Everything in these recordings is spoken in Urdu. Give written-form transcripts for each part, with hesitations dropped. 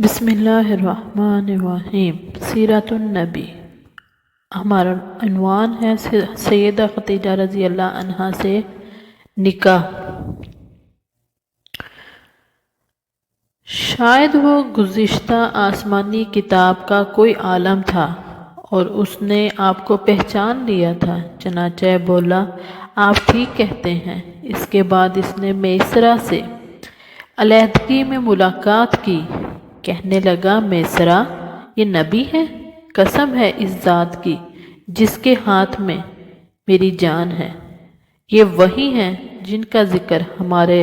بسم اللہ الرحمن الرحیم۔ سیرت النبی۔ ہمارا عنوان ہے سیدہ خدیجہ رضی اللہ عنہا سے نکاح۔ شاید وہ گزشتہ آسمانی کتاب کا کوئی عالم تھا اور اس نے آپ کو پہچان لیا تھا، چنانچہ بولا، آپ ٹھیک کہتے ہیں۔ اس کے بعد اس نے میسرہ سے علیحدگی میں ملاقات کی۔ کہنے لگا، میسرہ، یہ نبی ہے؟ قسم ہے اس ذات کی جس کے ہاتھ میں میری جان ہے، یہ وہی ہیں جن کا ذکر ہمارے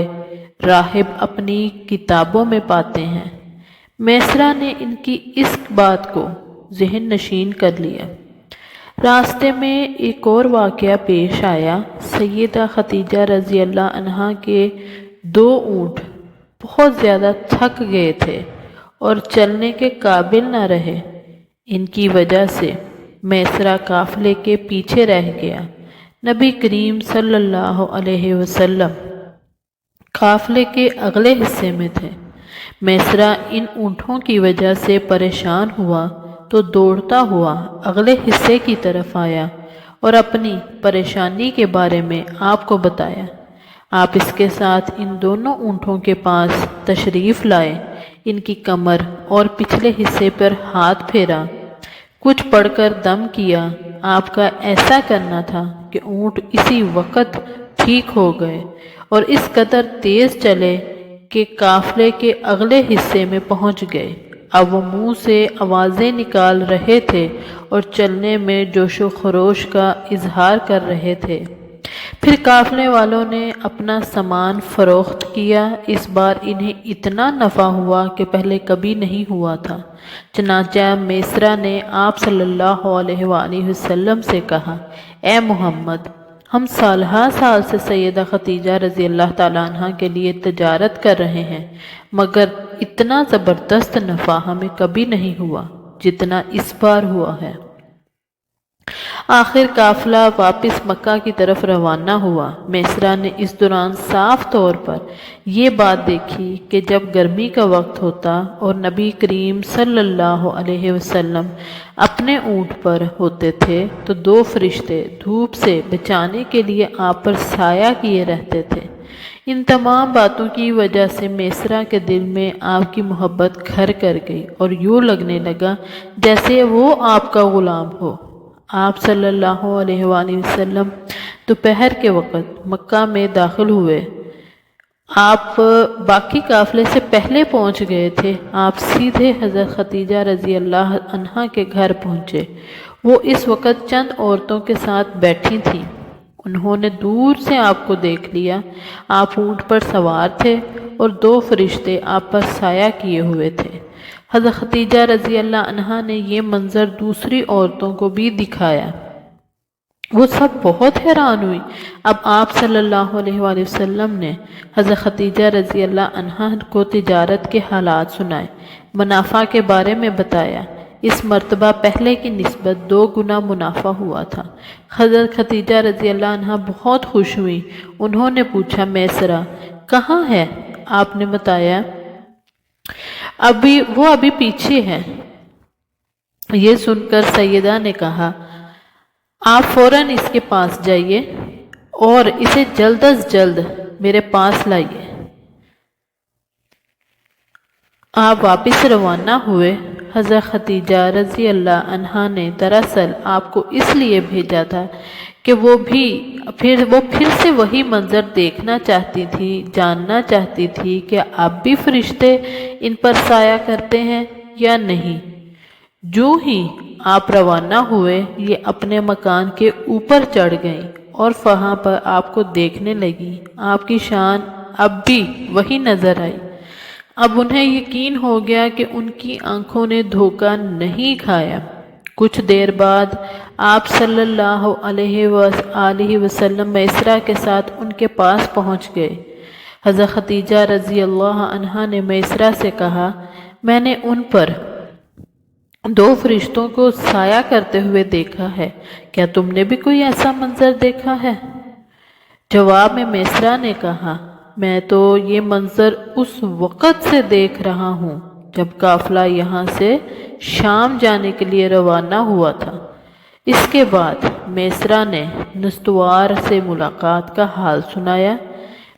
راہب اپنی کتابوں میں پاتے ہیں۔ میسرہ نے ان کی اس بات کو ذہن نشین کر لیا۔ راستے میں ایک اور واقعہ پیش آیا۔ سیدہ خدیجہ رضی اللہ عنہا کے 2 اونٹ بہت زیادہ تھک گئے تھے اور چلنے کے قابل نہ رہے۔ ان کی وجہ سے میسرہ قافلے کے پیچھے رہ گیا۔ نبی کریم صلی اللہ علیہ وسلم قافلے کے اگلے حصے میں تھے۔ میسرہ ان اونٹوں کی وجہ سے پریشان ہوا تو دوڑتا ہوا اگلے حصے کی طرف آیا اور اپنی پریشانی کے بارے میں آپ کو بتایا۔ آپ اس کے ساتھ ان دونوں اونٹوں کے پاس تشریف لائے، ان کی کمر اور پچھلے حصے پر ہاتھ پھیرا، کچھ پڑھ کر دم کیا۔ آپ کا ایسا کرنا تھا کہ اونٹ اسی وقت ٹھیک ہو گئے اور اس قدر تیز چلے کہ قافلے کے اگلے حصے میں پہنچ گئے۔ اب وہ منہ سے آوازیں نکال رہے تھے اور چلنے میں جوش و خروش کا اظہار کر رہے تھے۔ پھر قافلے والوں نے اپنا سامان فروخت کیا۔ اس بار انہیں اتنا نفع ہوا کہ پہلے کبھی نہیں ہوا تھا۔ چنانچہ میسرہ نے آپ صلی اللہ علیہ وآلہ وسلم سے کہا، اے محمد، ہم سالہ سال سے سیدہ خدیجہ رضی اللہ تعالیٰ عنہ کے لیے تجارت کر رہے ہیں، مگر اتنا زبردست نفع ہمیں کبھی نہیں ہوا جتنا اس بار ہوا ہے۔ آخر قافلہ واپس مکہ کی طرف روانہ ہوا۔ میسرہ نے اس دوران صاف طور پر یہ بات دیکھی کہ جب گرمی کا وقت ہوتا اور نبی کریم صلی اللہ علیہ وسلم اپنے اونٹ پر ہوتے تھے تو 2 فرشتے دھوپ سے بچانے کے لیے آپ پر سایہ کیے رہتے تھے۔ ان تمام باتوں کی وجہ سے میسرہ کے دل میں آپ کی محبت گھر کر گئی اور یوں لگنے لگا جیسے وہ آپ کا غلام ہو۔ آپ صلی اللہ علیہ وآلہ وسلم دوپہر کے وقت مکہ میں داخل ہوئے۔ آپ باقی قافلے سے پہلے پہنچ گئے تھے۔ آپ سیدھے حضرت خدیجہ رضی اللہ عنہا کے گھر پہنچے۔ وہ اس وقت چند عورتوں کے ساتھ بیٹھی تھیں۔ انہوں نے دور سے آپ کو دیکھ لیا۔ آپ اونٹ پر سوار تھے اور 2 فرشتے آپ پر سایہ کیے ہوئے تھے۔ حضرت خدیجہ رضی اللہ عنہا نے یہ منظر دوسری عورتوں کو بھی دکھایا۔ وہ سب بہت حیران ہوئی۔ اب آپ صلی اللہ علیہ وآلہ وسلم نے حضرت خدیجہ رضی اللہ عنہا کو تجارت کے حالات سنائے، منافع کے بارے میں بتایا۔ اس مرتبہ پہلے کی نسبت 2 گنا منافع ہوا تھا۔ حضرت خدیجہ رضی اللہ عنہا بہت خوش ہوئی۔ انہوں نے پوچھا، میسرہ کہاں ہے؟ آپ نے بتایا، وہ ابھی پیچھے ہے۔ یہ سن کر سیدہ نے کہا، آپ فوراً اس کے پاس جائیے اور اسے جلد از جلد میرے پاس لائیے۔ آپ واپس روانہ ہوئے۔ حضرت خدیجہ رضی اللہ عنہا نے دراصل آپ کو اس لیے بھیجا تھا کہ وہ پھر سے وہی منظر دیکھنا چاہتی تھی، جاننا چاہتی تھی کہ اب بھی فرشتے ان پر سایہ کرتے ہیں یا نہیں۔ جو ہی آپ روانہ ہوئے، یہ اپنے مکان کے اوپر چڑھ گئیں اور وہاں پر آپ کو دیکھنے لگی۔ آپ کی شان اب بھی وہی نظر آئی۔ اب انہیں یقین ہو گیا کہ ان کی آنکھوں نے دھوکہ نہیں کھایا۔ کچھ دیر بعد آپ صلی اللہ علیہ وآلہ وسلم میسرہ کے ساتھ ان کے پاس پہنچ گئے۔ حضرت خدیجہ رضی اللہ عنہا نے میسرہ سے کہا، میں نے ان پر 2 فرشتوں کو سایہ کرتے ہوئے دیکھا ہے، کیا تم نے بھی کوئی ایسا منظر دیکھا ہے؟ جواب میں میسرہ نے کہا، میں تو یہ منظر اس وقت سے دیکھ رہا ہوں جب قافلہ یہاں سے شام جانے کے لیے روانہ ہوا تھا۔ اس کے بعد میسرہ نے نستوار سے ملاقات کا حال سنایا۔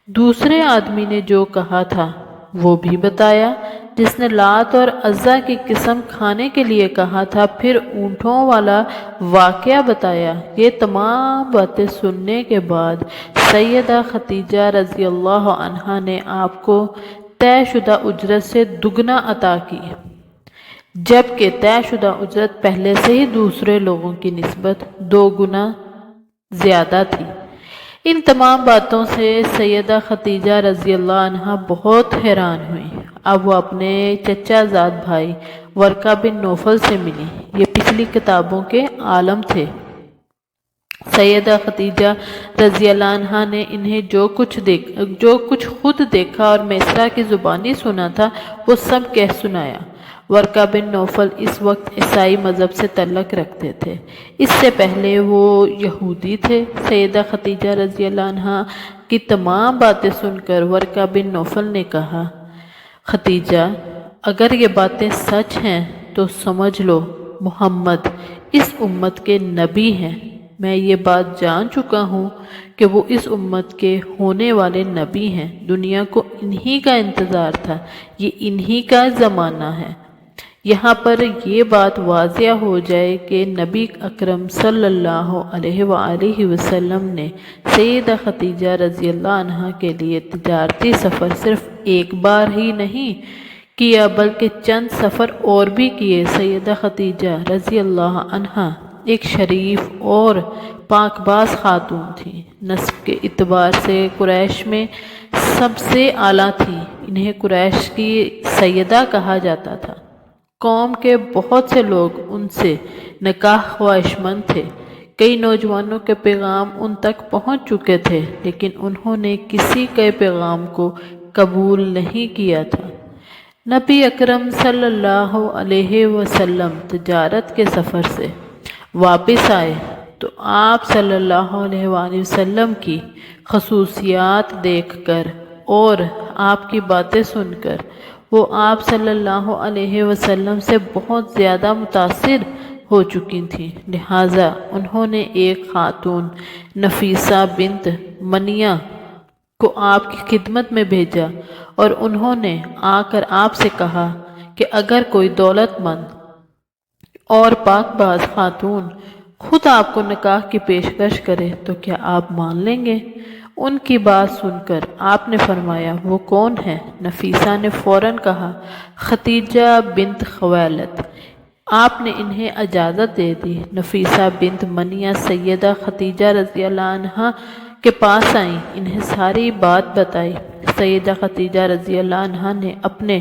دوسرے آدمی نے جو کہا تھا وہ بھی بتایا، جس نے لات اور عزا کی قسم کھانے کے لیے کہا تھا، پھر اونٹوں والا واقعہ بتایا۔ یہ تمام باتیں سننے کے بعد سیدہ خدیجہ رضی اللہ عنہا نے آپ کو طے شدہ اجرت سے دگنا عطا کی، جبکہ طے شدہ اجرت پہلے سے ہی دوسرے لوگوں کی نسبت 2 گنا زیادہ تھی۔ ان تمام باتوں سے سیدہ خدیجہ رضی اللہ عنہا بہت حیران ہوئی۔ اب وہ اپنے چچا زاد بھائی ورقہ بن نوفل سے ملی۔ یہ پچھلی کتابوں کے عالم تھے۔ سیدہ خدیجہ رضی اللہ عنہا نے انہیں جو کچھ خود دیکھا اور میسرہ کی زبانی سنا تھا وہ سب کہہ سنایا۔ ورقہ بن نوفل اس وقت عیسائی مذہب سے تعلق رکھتے تھے، اس سے پہلے وہ یہودی تھے۔ سیدہ خدیجہ رضی اللہ عنہا کی تمام باتیں سن کر ورقہ بن نوفل نے کہا، خدیجہ اگر یہ باتیں سچ ہیں تو سمجھ لو محمد اس امت کے نبی ہیں۔ میں یہ بات جان چکا ہوں کہ وہ اس امت کے ہونے والے نبی ہیں۔ دنیا کو انہی کا انتظار تھا، یہ انہی کا زمانہ ہے۔ یہاں پر یہ بات واضح ہو جائے کہ نبی اکرم صلی اللہ علیہ وآلہ وسلم نے سیدہ خدیجہ رضی اللہ عنہا کے لیے تجارتی سفر صرف ایک بار ہی نہیں کیا بلکہ چند سفر اور بھی کیے۔ سیدہ خدیجہ رضی اللہ عنہا ایک شریف اور پاک باز خاتون تھی۔ نسب کے اعتبار سے قریش میں سب سے اعلیٰ تھی۔ انہیں قریش کی سیدہ کہا جاتا تھا۔ قوم کے بہت سے لوگ ان سے نکاح خواہش مند تھے۔ کئی نوجوانوں کے پیغام ان تک پہنچ چکے تھے، لیکن انہوں نے کسی کے پیغام کو قبول نہیں کیا تھا۔ نبی اکرم صلی اللہ علیہ وسلم تجارت کے سفر سے واپس آئے تو آپ صلی اللہ علیہ وآلہ وسلم کی خصوصیات دیکھ کر اور آپ کی باتیں سن کر وہ آپ صلی اللہ علیہ وسلم سے بہت زیادہ متاثر ہو چکی تھیں، لہٰذا انہوں نے ایک خاتون نفیسہ بنت منیہ کو آپ کی خدمت میں بھیجا اور انہوں نے آ کر آپ سے کہا کہ اگر کوئی دولت مند اور پاک باز خاتون خود آپ کو نکاح کی پیشکش کرے تو کیا آپ مان لیں گے؟ ان کی بات سن کر آپ نے فرمایا، وہ کون ہے؟ نفیسہ نے فوراً کہا، خدیجہ بنت خویلد۔ آپ نے انہیں اجازت دے دی۔ نفیسہ بنت منیہ سیدہ خدیجہ رضی اللہ عنہا کے پاس آئیں، انہیں ساری بات بتائی۔ سیدہ خدیجہ رضی اللہ عنہا نے اپنے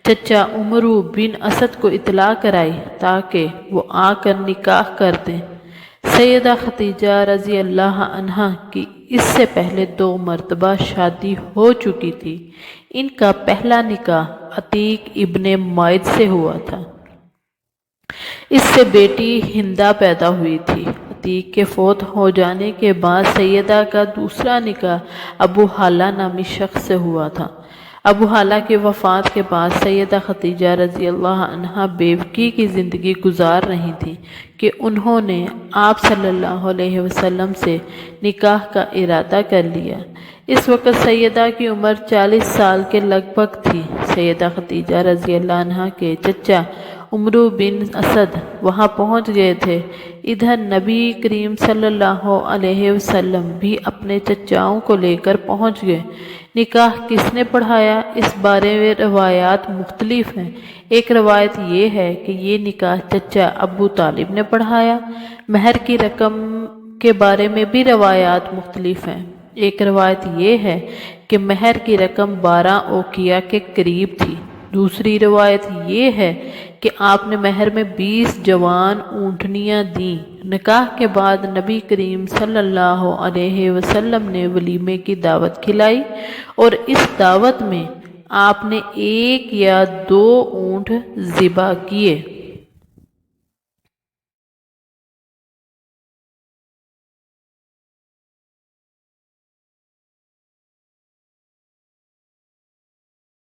چچا عمرو بن اسد کو اطلاع کرائی تاکہ وہ آ کر نکاح کر دیں۔ سیدہ خدیجہ رضی اللہ عنہا کی اس سے پہلے 2 مرتبہ شادی ہو چکی تھی۔ ان کا پہلا نکاح عتیق ابن مائد سے ہوا تھا۔ اس سے بیٹی ہندہ پیدا ہوئی تھی۔ عتیق کے فوت ہو جانے کے بعد سیدہ کا دوسرا نکاح ابو حالہ نامی شخص سے ہوا تھا۔ ابو حالہ کی وفات کے بعد سیدہ خدیجہ رضی اللہ عنہا بیوقی کی زندگی گزار رہی تھیں کہ انہوں نے آپ صلی اللہ علیہ وسلم سے نکاح کا ارادہ کر لیا۔ اس وقت سیدہ کی عمر 40 سال کے لگ بھگ تھی۔ سیدہ خدیجہ رضی اللہ عنہا کے چچا عمرو بن اسد وہاں پہنچ گئے تھے۔ ادھر نبی کریم صلی اللہ علیہ وسلم بھی اپنے چچاؤں کو لے کر پہنچ گئے۔ نکاح کس نے پڑھایا، اس بارے میں روایات مختلف ہیں۔ ایک روایت یہ ہے کہ یہ نکاح چچا ابو طالب نے پڑھایا۔ مہر کی رقم کے بارے میں بھی روایات مختلف ہیں۔ ایک روایت یہ ہے کہ مہر کی رقم 12 اوقیہ کے قریب تھی۔ دوسری روایت یہ ہے کہ آپ نے مہر میں 20 جوان اونٹنیاں دیں۔ نکاح کے بعد نبی کریم صلی اللہ علیہ وسلم نے ولیمے کی دعوت کھلائی اور اس دعوت میں آپ نے 1 یا 2 اونٹ ذبح کیے۔